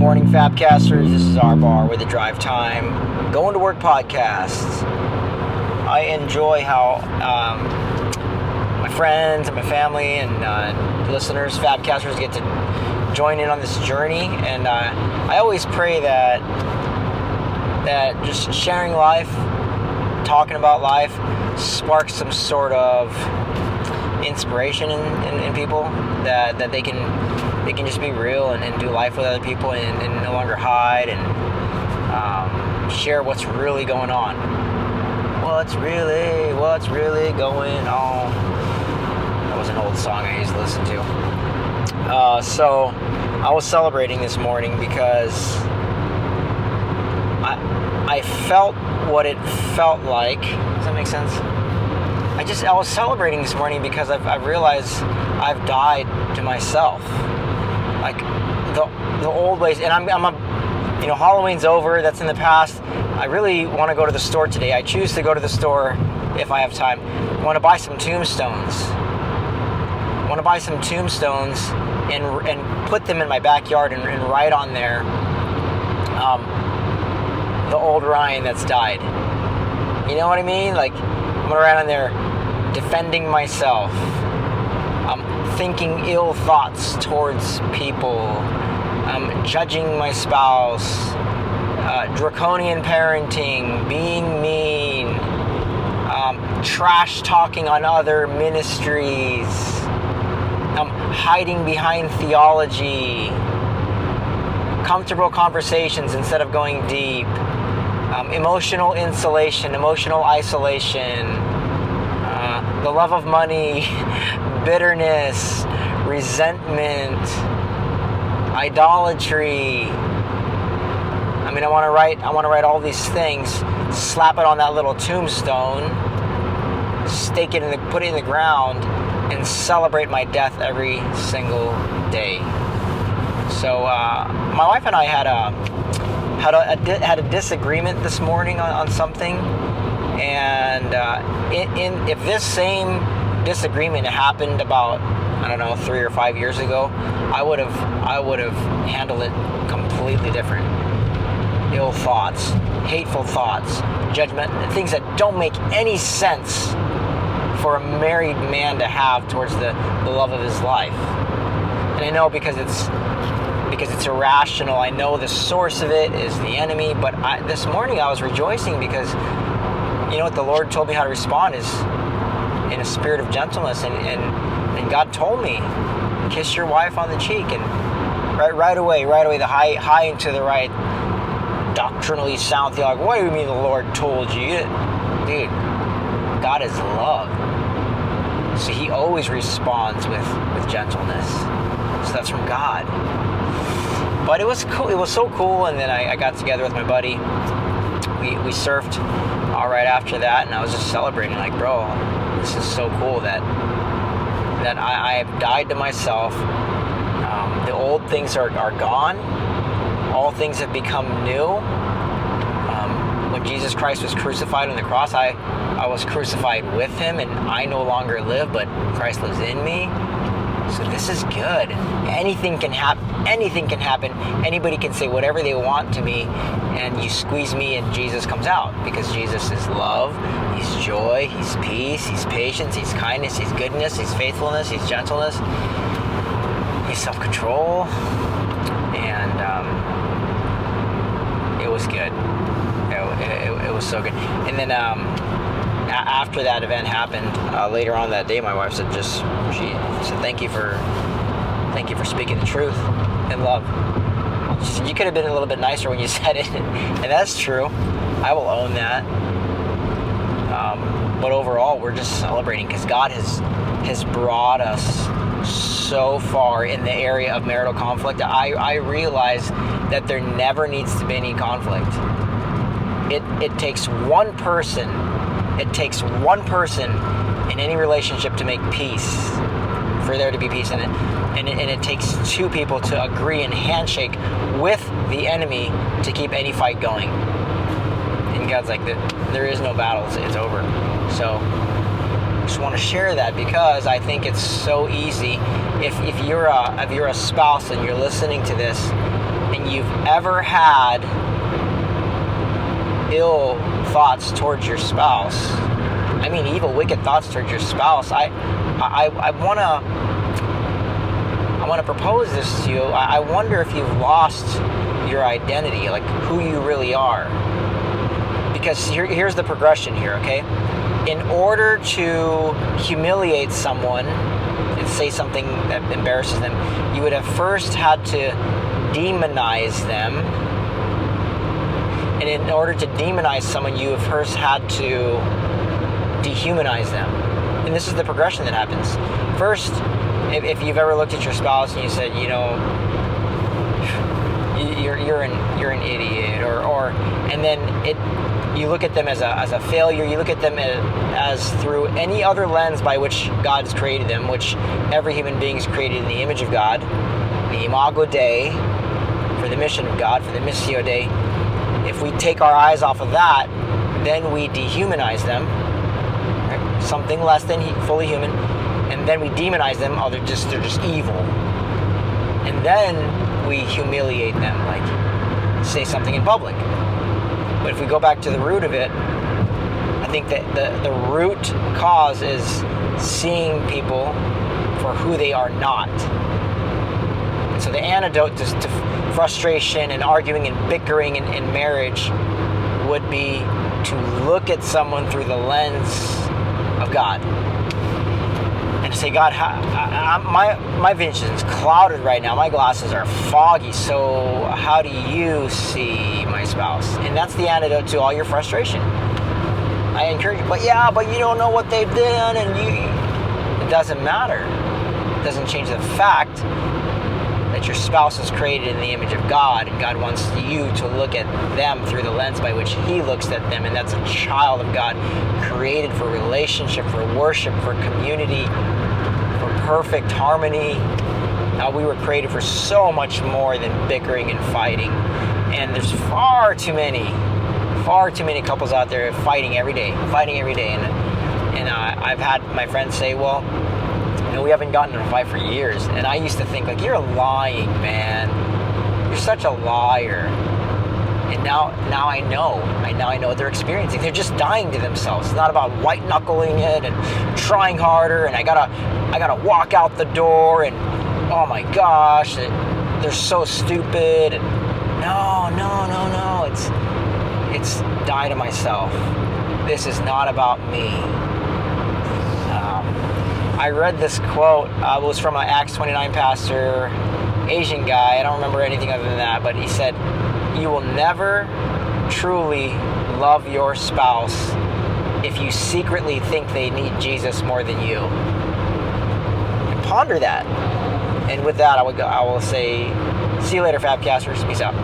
morning, FABcasters. This is RBAR with the Drive Time Going to Work podcast. I enjoy how my friends and my family and listeners, FABcasters, get to join in on this journey. And I always pray that just sharing life, talking about life, sparks some sort of inspiration in people, that they can just be real and do life with other people and no longer hide and share what's really going on. What's really going on? That was an old song I used to listen to. So I was celebrating this morning because I felt what it felt like. Does that make sense? I was celebrating this morning because I've realized I've died to myself. Like the old ways, and Halloween's over. That's in the past. I really want to go to the store today. I choose to go to the store if I have time. I want to buy some tombstones. And put them in my backyard and write on there the old Ryan that's died. You know what I mean? Like, I'm gonna write on there, defending myself, thinking ill thoughts towards people, judging my spouse, draconian parenting, being mean, trash talking on other ministries, hiding behind theology, comfortable conversations instead of going deep, emotional insulation, emotional isolation, the love of money, bitterness, resentment, idolatry. I want to write all these things, slap it on that little tombstone, stake it put it in the ground, and celebrate my death every single day. So my wife and I had a disagreement this morning on something, and if this same disagreement happened about 3 or 5 years ago, I would have handled it completely different. Ill thoughts, hateful thoughts, judgment, things that don't make any sense for a married man to have towards the love of his life. And I know because it's irrational. I know the source of it is the enemy, but this morning I was rejoicing because you know what the Lord told me how to respond is in a spirit of gentleness, and God told me, kiss your wife on the cheek, and right away the high and to the right, doctrinally sound theology. What do you mean the Lord told you? Dude, God is love, so He always responds with gentleness. So that's from God. But it was cool. It was so cool. And then I got together with my buddy. We surfed right after that, and I was just celebrating, like, bro, this is so cool that I have died to myself. The old things are gone. All things have become new. When Jesus Christ was crucified on the cross, I was crucified with Him, and I no longer live, but Christ lives in me. So this is good. Anything can happen. Anybody can say whatever they want to me, and you squeeze me and Jesus comes out, because Jesus is love, He's joy, He's peace, He's patience, He's kindness, He's goodness, He's faithfulness, He's gentleness, He's self-control. And it was good. It was so good. And then after that event happened, later on that day, my wife said, she said, thank you for speaking the truth in love. She said, you could have been a little bit nicer when you said it. And that's true. I will own that. But overall, we're just celebrating because God has brought us so far in the area of marital conflict. I realize that there never needs to be any conflict. It takes one person. It takes one person in any relationship to make peace, for there to be peace in it. And it takes two people to agree and handshake with the enemy to keep any fight going. And God's like, there is no battle, it's over. So I just want to share that because I think it's so easy. If you're a spouse and you're listening to this, and you've ever had ill thoughts towards your spouse, I mean evil, wicked thoughts towards your spouse, I want to propose this to you. I wonder if you've lost your identity, like who you really are. Because here's the progression here, okay? In order to humiliate someone and say something that embarrasses them, you would have first had to demonize them. And in order to demonize someone, you have first had to dehumanize them. And this is the progression that happens. First, if you've ever looked at your spouse and you said, you know, you're an idiot, or and then you look at them as a failure. You look at them as through any other lens by which God's created them, which every human being is created in the image of God, the Imago Dei, for the mission of God, for the Missio Dei. If we take our eyes off of that, then we dehumanize them, right? Something less than fully human, and then we demonize them. Oh, they're just evil, and then we humiliate them, like say something in public. But if we go back to the root of it, I think that the root cause is seeing people for who they are not. And so the antidote to frustration and arguing and bickering in marriage would be to look at someone through the lens of God. And to say, God, my vision is clouded right now. My glasses are foggy. So how do you see my spouse? And that's the antidote to all your frustration. I encourage you, but you don't know what they've done, and it doesn't matter. It doesn't change the fact that your spouse is created in the image of God, and God wants you to look at them through the lens by which He looks at them, and that's a child of God, created for relationship, for worship, for community, for perfect harmony. We were created for so much more than bickering and fighting, and there's far too many couples out there fighting every day, and I've had my friends say, well, we haven't gotten in a fight for years. And I used to think, like, you're lying, man. You're such a liar. And now I know what they're experiencing. They're just dying to themselves. It's not about white knuckling it and trying harder, and I gotta walk out the door, and oh my gosh, they're so stupid. And no. It's die to myself. This is not about me. I read this quote. It was from an Acts 29 pastor, Asian guy. I don't remember anything other than that, but he said, you will never truly love your spouse if you secretly think they need Jesus more than you. And ponder that. And with that, I will say, see you later, FABcasters. Peace out.